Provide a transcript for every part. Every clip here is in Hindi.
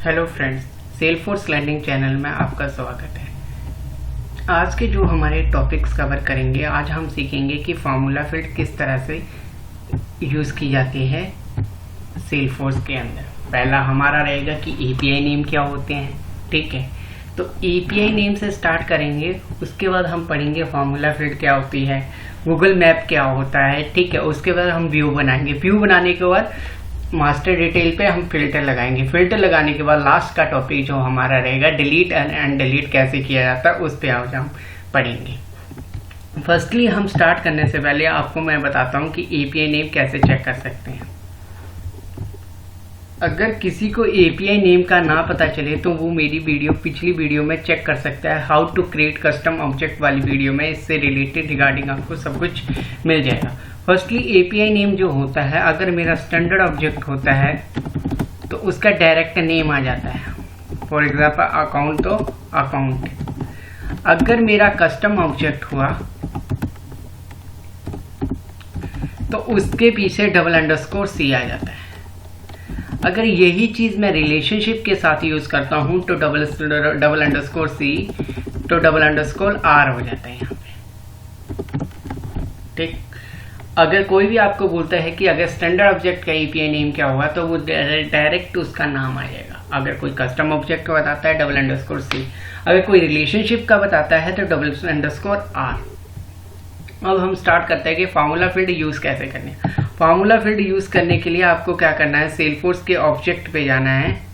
हेलो फ्रेंड्स, सेलफोर्स लर्निंग चैनल में आपका स्वागत है। आज के जो हमारे टॉपिक्स कवर करेंगे, आज हम सीखेंगे कि फार्मूला फील्ड किस तरह से यूज़ की जाती है सेलफोर्स के अंदर। पहला हमारा रहेगा कि एपीआई नेम क्या होते हैं, ठीक है। तो एपीआई नेम से स्टार्ट करेंगे, उसके बाद हम पढ़ेंगे फार्मूला फील्ड क्या होती है, गूगल मैप क्या होता है, ठीक है। उसके बाद हम व्यू बनाएंगे, व्यू बनाने के बाद मास्टर डिटेल पे हम फिल्टर लगाएंगे। फिल्टर लगाने के बाद लास्ट का टॉपिक जो हमारा रहेगा डिलीट एंड अनडिलीट कैसे किया जाता है, उस पर आज हम पढ़ेंगे। फर्स्टली हम स्टार्ट करने से पहले आपको मैं बताता हूँ कि एपीआई नेम कैसे चेक कर सकते हैं। अगर किसी को एपीआई नेम का ना पता चले तो वो मेरी पिछली वीडियो में चेक कर सकता है, how to create custom object वाली वीडियो में इससे रिलेटेड रिगार्डिंग आपको सब कुछ मिल जाएगा। फर्स्टली एपीआई नेम जो होता है, अगर मेरा स्टैंडर्ड ऑब्जेक्ट होता है तो उसका डायरेक्ट नेम आ जाता है। फॉर एग्जांपल अकाउंट तो अकाउंट। अगर मेरा कस्टम ऑब्जेक्ट हुआ तो उसके पीछे $_ आ जाता है। अगर यही चीज मैं रिलेशनशिप के साथ यूज करता हूं तो $_ तो $_ हो जाता है यहाँ पे, ठीक। अगर कोई भी आपको बोलता है कि अगर स्टैंडर्ड ऑब्जेक्ट का एपीआई नेम क्या हुआ तो वो डायरेक्ट उसका नाम आ जाएगा। अगर कोई कस्टम ऑब्जेक्ट का बताता है $_, अगर कोई रिलेशनशिप का बताता है तो $_। अब हम स्टार्ट करते हैं कि फार्मूला फील्ड यूज कैसे करने। फार्मूला फील्ड यूज करने के लिए आपको क्या करना है, सेलफोर्स के ऑब्जेक्ट पे जाना है,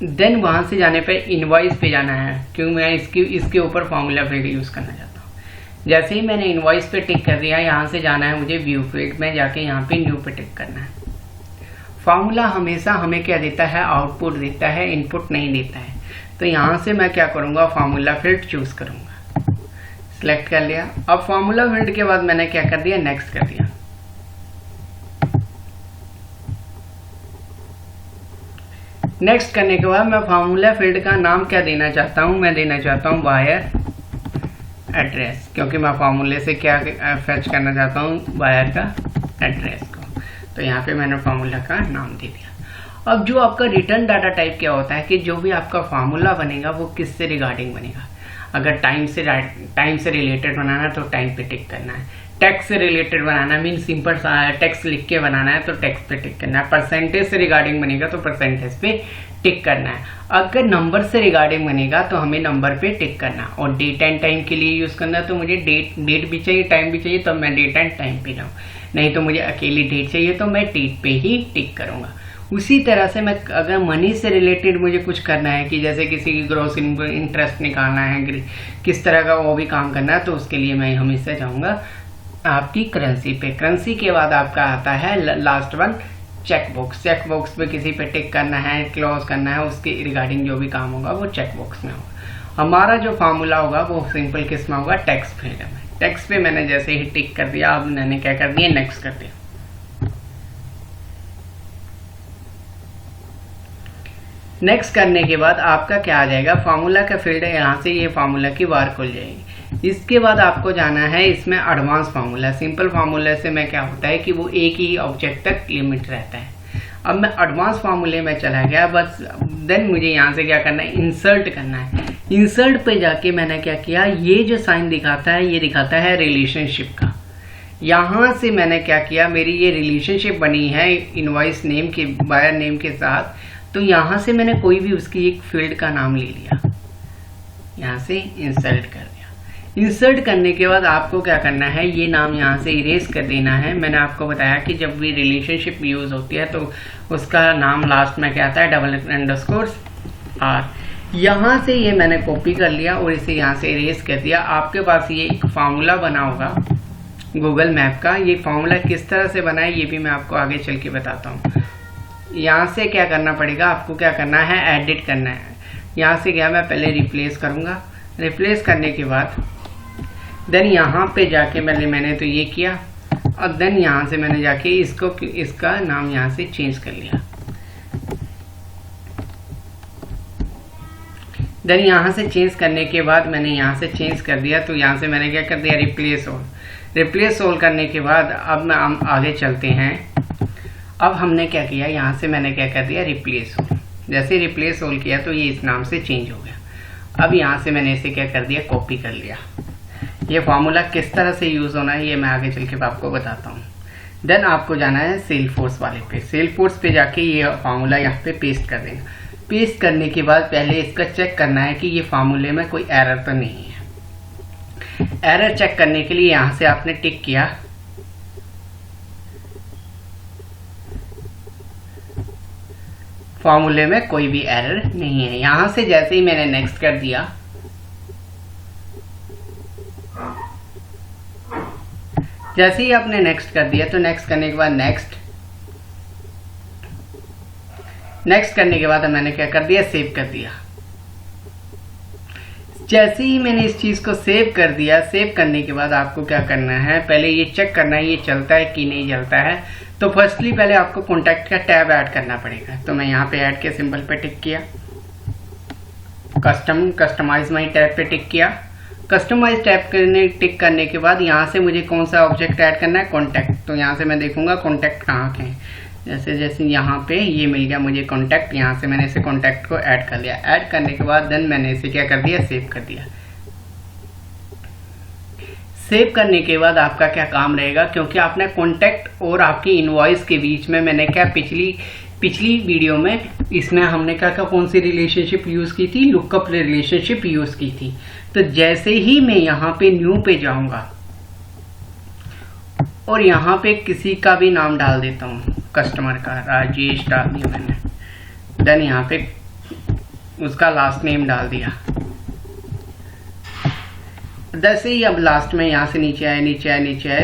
देन वहां से जाने पे इनवॉइस पे जाना है, क्योंकि मैं इसके ऊपर फार्मूला फील्ड यूज करना चाहता हूँ। जैसे ही मैंने इनवॉइस पे टिक कर दिया, यहाँ से जाना है मुझे व्यू फील्ड में, जाके यहाँ पे न्यू पे टिक करना है। फार्मूला हमेशा हमें क्या देता है, आउटपुट देता है, इनपुट नहीं देता है। तो यहाँ से मैं क्या करूंगा, फार्मूला फील्ड चूज करूंगा, सिलेक्ट कर लिया। अब फार्मूला फील्ड के बाद मैंने क्या कर दिया, नेक्स्ट कर दिया। नेक्स्ट करने के बाद मैं फार्मूला फील्ड का नाम क्या देना चाहता हूं, मैं देना चाहता हूं वायर एड्रेस, क्योंकि मैं फार्मूले से क्या फेच करना चाहता हूं, वायर का एड्रेस को। तो यहाँ पे मैंने फार्मूला का नाम दे दिया। अब जो आपका रिटर्न डाटा टाइप क्या होता है कि जो भी आपका फार्मूला बनेगा वो किससे रिगार्डिंग बनेगा। अगर टाइम से रिलेटेड बनाना है तो टाइम पे टिक करना है, टेक्स्ट से रिलेटेड बनाना मीन सिंपल टेक्स्ट लिख के बनाना है तो टेक्स्ट पे टिक करना है, परसेंटेज से रिगार्डिंग बनेगा तो परसेंटेज पे टिक करना है, अगर नंबर से रिगार्डिंग बनेगा तो हमें नंबर पे टिक करना है, और डेट एंड टाइम के लिए यूज करना है तो मुझे डेट भी चाहिए, टाइम भी चाहिए, तो मैं डेट एंड टाइम पे जाऊँ। नहीं तो मुझे अकेली डेट चाहिए तो मैं डेट पे ही टिक करूंगा। उसी तरह से मैं अगर मनी से रिलेटेड मुझे कुछ करना है कि जैसे किसी की ग्रॉस इंटरेस्ट निकालना है, किस तरह का वो भी काम करना है, तो उसके लिए मैं हमेशा जाऊंगा आपकी करेंसी पे। करेंसी के बाद आपका आता है लास्ट वन चेकबॉक्स। चेकबॉक्स पे किसी पे टिक करना है, क्लोज करना है, उसके रिगार्डिंग जो भी काम होगा वो चेकबॉक्स में होगा। हमारा जो फार्मूला होगा वो सिंपल किस में होगा, टेक्स्ट फील्ड में। टेक्स्ट पे मैंने जैसे ही टिक कर दिया, अब मैंने क्या कर दिया, नेक्स्ट कर दिया। नेक्स्ट करने के बाद आपका क्या आ जाएगा, फार्मूला का फील्ड है, यहाँ से ये फार्मूला की बार खुल जाएगी। इसके बाद आपको जाना है इसमें एडवांस फार्मूला। सिंपल फार्मूला से में क्या होता है कि वो एक ही ऑब्जेक्ट तक लिमिट रहता है। अब मैं एडवांस फार्मूले में चला गया, बस देन मुझे यहाँ से क्या करना है, इंसर्ट करना है। इंसर्ट पे जाके मैंने क्या किया, ये जो साइन दिखाता है ये दिखाता है रिलेशनशिप का। यहाँ से मैंने क्या किया, मेरी ये रिलेशनशिप बनी है इनवॉइस नेम के, बायर नेम के साथ, तो यहाँ से मैंने कोई भी उसकी एक फील्ड का नाम ले लिया, यहाँ से इंसर्ट कर दिया। इंसर्ट करने के बाद आपको क्या करना है, ये नाम यहाँ से इरेज कर देना है। मैंने आपको बताया कि जब भी रिलेशनशिप यूज होती है तो उसका नाम लास्ट में क्या आता है, $_R। यहाँ से ये मैंने कॉपी कर लिया और इसे यहाँ से इरेज कर दिया। आपके पास ये एक फार्मूला बना होगा गूगल मैप का। ये फार्मूला किस तरह से बना है ये भी मैं आपको आगे चल के बताता हूँ। यहाँ से क्या करना पड़ेगा, आपको क्या करना है, एडिट करना है। यहाँ से क्या, मैं पहले रिप्लेस करूँगा। रिप्लेस करने के बाद देन यहाँ पे जाके मैंने तो ये किया, और देन यहाँ से मैंने जाके इसका नाम यहाँ से चेंज कर लिया। देन यहाँ से चेंज करने के बाद मैंने यहाँ से चेंज कर दिया, तो यहाँ से मैंने क्या कर दिया, रिप्लेस ऑल। रिप्लेस ऑल करने के बाद अब हम आगे चलते हैं अब हमने क्या किया, यहाँ से मैंने क्या कर दिया, रिप्लेस ऑल। जैसे रिप्लेस ऑल किया तो ये इस नाम से चेंज हो गया। अब यहाँ से मैंने इसे क्या कर दिया, कॉपी कर लिया। ये फार्मूला किस तरह से यूज़ होना है ये मैं आगे चल के आपको बताता हूँ। देन आपको जाना है सेलफोर्स वाले पे। सेलफोर्स पे जाके ये फार्मूला यहाँ पे पेस्ट कर देना। पेस्ट करने के बाद पहले इसका चेक करना है कि ये फार्मूले में कोई एरर तो नहीं है। एरर चेक करने के लिए यहाँ से आपने टिक किया, फार्मूले में कोई भी एरर नहीं है। यहां से जैसे ही मैंने नेक्स्ट कर दिया, जैसे ही आपने नेक्स्ट कर दिया तो नेक्स्ट करने के बाद नेक्स्ट करने के बाद मैंने क्या कर दिया, सेव कर दिया। जैसे ही मैंने इस चीज को सेव कर दिया, सेव करने के बाद आपको क्या करना है, पहले ये चेक करना है ये चलता है कि नहीं चलता है। तो फर्स्टली पहले आपको कॉन्टैक्ट का टैब ऐड करना पड़ेगा। तो मैं यहाँ पे ऐड के सिंबल पे टिक किया, कस्टमाइज माई टैब पे टिक किया। कस्टमाइज टैब टिक करने के बाद यहाँ से मुझे कौन सा ऑब्जेक्ट ऐड करना है, कॉन्टैक्ट। तो यहाँ से मैं देखूंगा कॉन्टैक्ट कहाँ के हैं। जैसे यहाँ पे ये मिल गया मुझे कॉन्टैक्ट, यहाँ से मैंने इसे कॉन्टैक्ट को ऐड कर लिया। ऐड करने के बाद देन मैंने इसे क्या कर दिया, सेव कर दिया। सेव करने के बाद आपका क्या काम रहेगा, क्योंकि आपने कॉन्टैक्ट और आपकी इनवॉइस के बीच में मैंने क्या पिछली वीडियो में इसमें हमने क्या कौन सी रिलेशनशिप यूज की थी, लुकअप रिलेशनशिप यूज की थी। तो जैसे ही मैं यहाँ पे न्यू पे जाऊंगा और यहाँ पे किसी का भी नाम डाल देता हूँ, कस्टमर का राजेश डाल दिया मैंने, देन यहाँ पे उसका लास्ट नेम डाल दिया। जैसे ही अब लास्ट में यहाँ से नीचे आए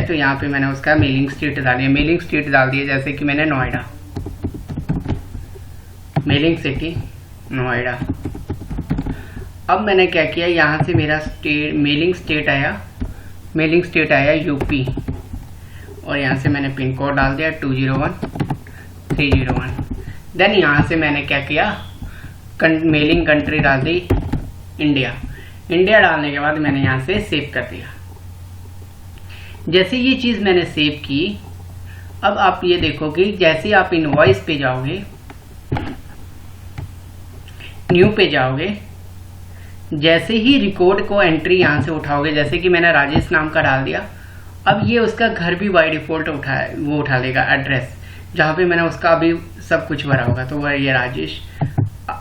तो यहाँ पे मैंने उसका मेलिंग स्टेट डाल दिया। मेलिंग स्टेट डाल दिया जैसे कि मैंने नोएडा, मेलिंग सिटी नोएडा। अब मैंने क्या किया, यहाँ से मेरा मेलिंग स्टेट आया यूपी, और यहाँ से मैंने पिन कोड डाल दिया 201301। देन यहाँ से मैंने क्या किया, मेलिंग कंट्री डाल दी इंडिया डालने के बाद मैंने यहाँ से सेव कर दिया। जैसे ये चीज़ मैंने सेव की, अब आप ये देखोगे जैसे आप इनवॉइस पे जाओगे, न्यू पे जाओगे, जैसे ही रिकॉर्ड को एंट्री यहाँ से उठाओगे, जैसे कि मैंने राजेश नाम का डाल दिया, अब ये उसका घर भी बाय डिफॉल्ट उठा लेगा, एड्रेस जहाँ पे मैंने उसका अभी सब कुछ भरा होगा, तो वह ये राजेश।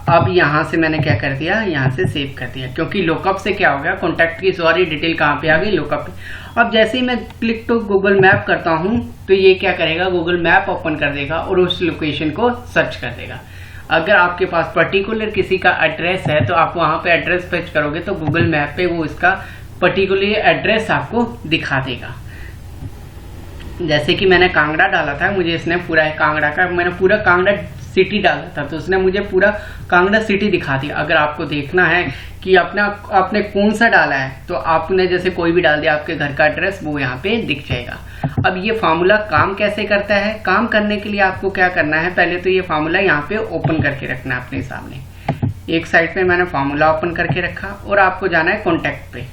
अब यहाँ से मैंने क्या कर दिया, यहाँ से सेव कर दिया, क्योंकि लुकअप से क्या हो गया, कॉन्टैक्ट की सारी डिटेल कहाँ पे आ गई, लुकअप पे। अब जैसे ही मैं क्लिक टू गूगल मैप करता हूँ तो ये क्या करेगा, गूगल मैप ओपन कर देगा और उस लोकेशन को सर्च कर देगा। अगर आपके पास पर्टिकुलर किसी का एड्रेस है तो आप वहाँ पे एड्रेस सर्च करोगे तो गूगल मैप पे वो इसका पर्टिकुलर एड्रेस आपको दिखा देगा। जैसे कि मैंने कांगड़ा डाला था, मुझे इसने पूरा कांगड़ा का, मैंने पूरा कांगड़ा सिटी डाला था तो उसने मुझे पूरा कांगड़ा सिटी दिखा दिया। अगर आपको देखना है कि आपने कौन सा डाला है तो आपने जैसे कोई भी डाल दिया आपके घर का एड्रेस, वो यहाँ पे दिख जाएगा। अब ये फार्मूला काम कैसे करता है, काम करने के लिए आपको क्या करना है, पहले तो ये फार्मूला यहाँ पे ओपन करके रखना है अपने सामने। एक साइड पे मैंने फार्मूला ओपन करके रखा और आपको जाना है कॉन्टैक्ट पे।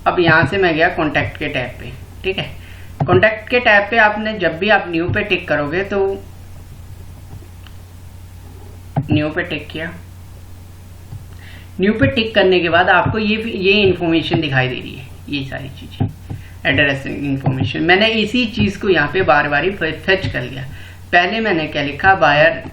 अब यहाँ से मैं गया कॉन्टैक्ट के टैब पे, ठीक है। कॉन्टैक्ट के टैब पे आपने जब भी आप न्यू पे टिक करोगे तो न्यू पे टिक किया, न्यू पे टिक करने के बाद आपको ये इंफॉर्मेशन दिखाई दे रही है, ये सारी चीजें, एड्रेस इंफॉर्मेशन। मैंने इसी चीज को यहाँ पे बार बार फेच कर लिया। पहले मैंने क्या लिखा, बायर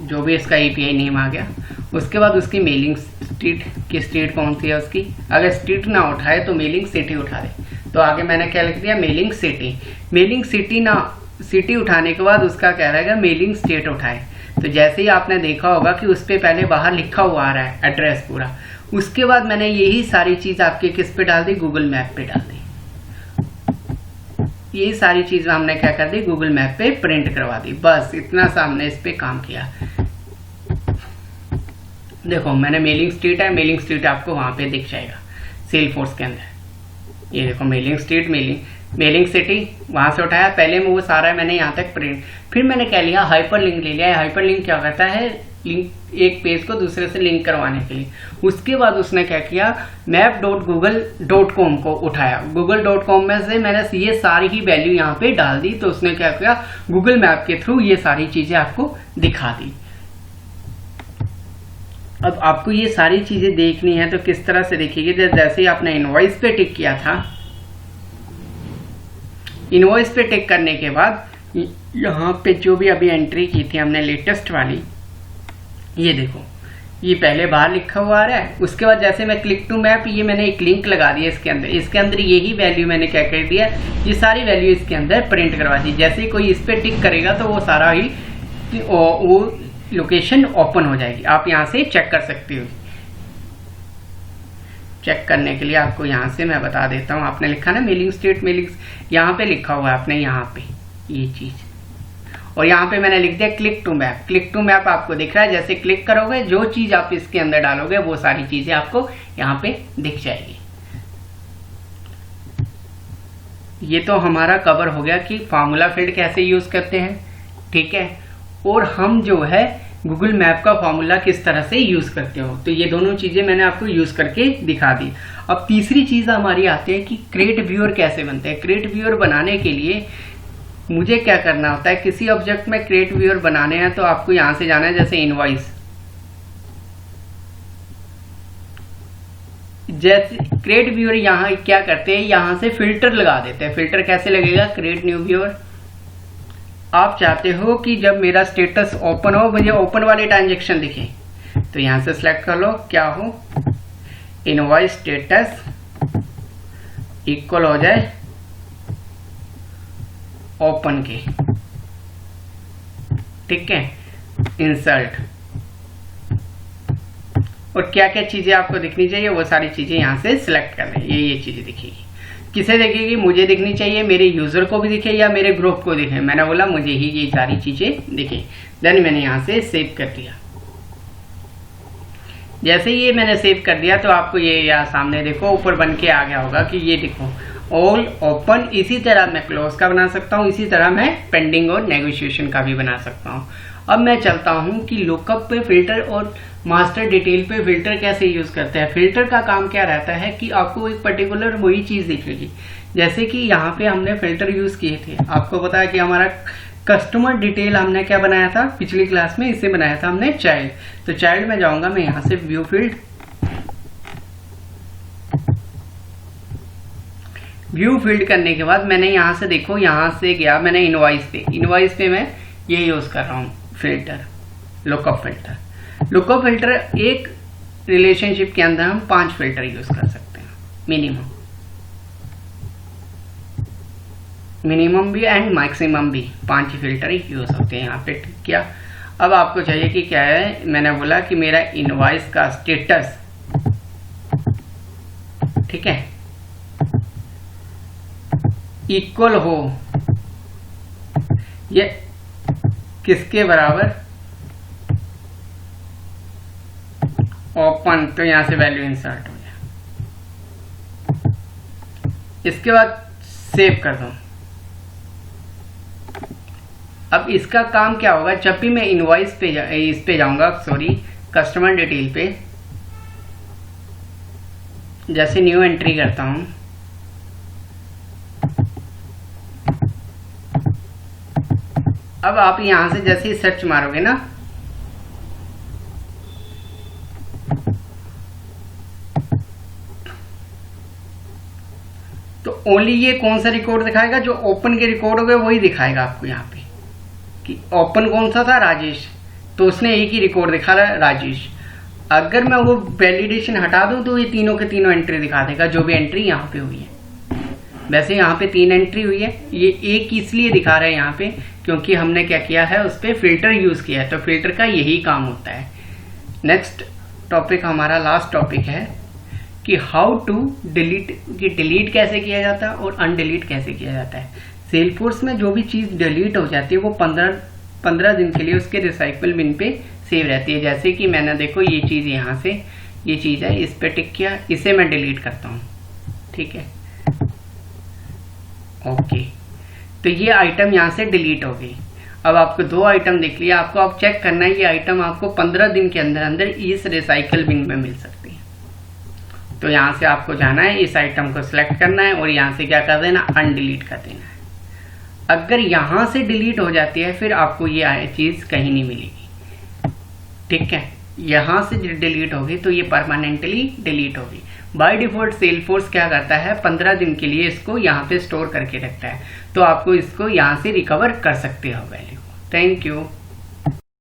जो भी इसका एपीआई नेम आ गया, उसके बाद उसकी मेलिंग स्ट्रीट की स्ट्रीट कौन सी है उसकी, अगर स्ट्रीट ना उठाए तो मेलिंग सिटी उठा दे। तो आगे मैंने क्या लिख दिया, मेलिंग सिटी। मेलिंग सिटी ना सिटी उठाने के बाद उसका कह रहेगा मेलिंग स्टेट उठाए। तो जैसे ही आपने देखा होगा कि उस पर पहले बाहर लिखा हुआ आ रहा है एड्रेस पूरा, उसके बाद मैंने यही सारी चीज आपके किस पे डाल दी, गूगल मैप पे डाल दी। यही सारी चीज हमने क्या कर दी, गूगल मैप पे प्रिंट करवा दी। बस इतना सा हमने इस पे काम किया। देखो मैंने मेलिंग स्ट्रीट है, मेलिंग स्ट्रीट आपको वहां पे दिख जाएगा सेलफोर्स के अंदर। ये देखो मेलिंग स्ट्रीट, मेलिंग सिटी, वहां से उठाया। पहले में वो सारा मैंने यहाँ तक प्रिंट, फिर मैंने क्या लिया, हाइपरलिंक ले लिया। हाइपरलिंक क्या करता है, लिंक, एक पेज को दूसरे से लिंक करवाने के लिए। उसके बाद उसने क्या किया, map.google.com को उठाया। google.com में से मैंने ये सारी ही वैल्यू यहाँ पे डाल दी, तो उसने क्या किया, गूगल मैप के थ्रू ये सारी चीजें आपको दिखा दी। अब आपको ये सारी चीजें देखनी है तो किस तरह से देखिएगी, जैसे आपने इनवॉइस पे टिक किया था, इनवॉइस पे टिक करने के बाद यहाँ पे जो भी अभी एंट्री की थी हमने लेटेस्ट वाली, ये देखो ये पहले बाहर लिखा हुआ आ रहा है। उसके बाद जैसे मैं क्लिक टू मैप, ये मैंने एक लिंक लगा दिया इसके अंदर यही वैल्यू मैंने क्या कर दिया, ये सारी वैल्यू इसके अंदर प्रिंट करवा दी। जैसे ही कोई इस पे टिक करेगा तो वो सारा ही वो लोकेशन ओपन हो जाएगी। आप यहाँ से चेक कर सकते हो। चेक करने के लिए आपको यहाँ से मैं बता देता हूँ, आपने लिखा ना मेलिंग स्टेट, मेलिंग यहाँ पे लिखा हुआ है आपने, यहाँ पे ये चीज, और यहाँ पे मैंने लिख दिया click to map. Click to map आपको दिख रहा है, जैसे क्लिक करोगे जो चीज आप इसके अंदर डालोगे वो सारी चीजें आपको यहाँ पे दिख जाएगी। ये तो हमारा कवर हो गया कि फार्मूला फील्ड कैसे यूज करते हैं, ठीक है। और हम जो है गूगल मैप का फॉर्मूला किस तरह से यूज करते हो, तो ये दोनों चीजें मैंने आपको यूज करके दिखा दी। अब तीसरी चीज हमारी आती है कि क्रिएट व्यूअर कैसे बनते हैं। क्रिएट व्यूअर बनाने के लिए मुझे क्या करना होता है, किसी ऑब्जेक्ट में क्रिएट व्यूअर बनाने हैं तो आपको यहां से जाना है, जैसे इनवॉइस, जैसे क्रिएट व्यूअर यहाँ क्या करते हैं, यहां से फिल्टर लगा देते हैं। फिल्टर कैसे लगेगा, क्रिएट न्यू व्यूअर। आप चाहते हो कि जब मेरा स्टेटस ओपन हो, मुझे ओपन वाले ट्रांजेक्शन दिखे, तो यहां से सिलेक्ट कर लो, क्या हो, इनवॉइस स्टेटस इक्वल हो जाए ओपन के, ठीक है, इंसर्ट, और क्या क्या चीजें आपको दिखनी चाहिए वो सारी चीजें यहां से सिलेक्ट कर लें। ये चीजें दिखेगी, किसे दिखेगी, मुझे दिखनी चाहिए, मेरे यूजर को भी दिखे या मेरे ग्रुप को दिखे। मैंने बोला मुझे ही ये सारी चीजें दिखे, देन मैंने यहां से सेव कर दिया। जैसे ये मैंने सेव कर दिया तो आपको ये यहाँ सामने देखो ऊपर बन के आ गया होगा कि ये देखो ऑल ओपन। इसी तरह मैं क्लोज का बना सकता हूँ, इसी तरह मैं पेंडिंग और नेगोशिएशन का भी बना सकता हूँ। अब मैं चलता हूँ कि लुकअप पे फिल्टर और मास्टर डिटेल पे फिल्टर कैसे यूज करते हैं। फिल्टर का काम क्या रहता है कि आपको एक पर्टिकुलर वही चीज दिखेगी, जैसे कि यहाँ पे हमने फिल्टर यूज किए थे। आपको पता है कि हमारा कस्टमर डिटेल हमने क्या बनाया था पिछली क्लास में, इसे बनाया था हमने चाइल्ड। तो चाइल्ड में जाऊंगा मैं यहाँ से व्यू फील्ड, व्यू फील्ड करने के बाद मैंने यहाँ से देखो, यहाँ से गया मैंने इनवॉइस पे, इनवॉइस पे मैं ये यूज कर रहा हूँ filter, lookup filter. Lookup filter एक रिलेशनशिप के अंदर हम 5 फिल्टर यूज कर सकते हैं मिनिमम भी एंड मैक्सिमम भी, 5 फिल्टर ही यूज होते हैं यहाँ पे, ठीक किया। अब आपको चाहिए कि क्या है, मैंने बोला कि मेरा इनवॉइस का स्टेटस, ठीक है, इक्वल हो ये किसके बराबर, ओपन, तो यहां से वैल्यू इंसर्ट हो जाए। इसके बाद सेव कर दो। अब इसका काम क्या होगा, जब भी मैं इनवॉइस पे इस पे जाऊंगा, सॉरी कस्टमर डिटेल पे, जैसे न्यू एंट्री करता हूं, अब आप यहां से जैसे ही सर्च मारोगे ना, तो ओनली ये कौन सा रिकॉर्ड दिखाएगा, जो ओपन के रिकॉर्ड हो गए वही दिखाएगा आपको यहाँ पे कि ओपन कौन सा था, राजेश, तो उसने एक ही रिकॉर्ड दिखा रहा है राजेश। अगर मैं वो वैलिडेशन हटा दूं तो ये तीनों के तीनों एंट्री दिखा देगा, जो भी एंट्री यहाँ पे हुई है। वैसे यहाँ पे 3 एंट्री हुई है, ये एक इसलिए दिखा रहा है यहाँ पे क्योंकि हमने क्या किया है, उस पर फिल्टर यूज किया है, तो फिल्टर का यही काम होता है। नेक्स्ट टॉपिक हमारा लास्ट टॉपिक है कि हाउ टू डिलीट, कि डिलीट कैसे किया जाता है और अनडिलीट कैसे किया जाता है। सेलफोर्स में जो भी चीज डिलीट हो जाती है वो 15 दिन के लिए उसके रिसाइकल बिन पे सेव रहती है। जैसे कि मैंने देखो ये चीज यहाँ से, ये चीज है, इस पे टिक किया, इसे मैं डिलीट करता हूँ, ठीक है, ओके, तो ये आइटम यहाँ से डिलीट हो गई। अब आपको 2 आइटम दिख लिया, आपको अब चेक करना है ये आइटम आपको 15 दिन के अंदर अंदर इस रिसाइकल बिन में मिल सकती है। तो यहाँ से आपको जाना है, इस आइटम को सिलेक्ट करना है और यहाँ से क्या कर देना, अनडिलीट कर देना है। अगर यहाँ से डिलीट हो जाती है फिर आपको ये चीज़ कहीं नहीं मिलेगी, ठीक है। यहाँ से डिलीट होगी तो ये परमानेंटली डिलीट होगी। बाय डिफॉल्ट सेलफोर्स क्या करता है, 15 दिन के लिए इसको यहाँ पे स्टोर करके रखता है, तो आपको इसको यहाँ से रिकवर कर सकते हो वैल्यू। Thank you.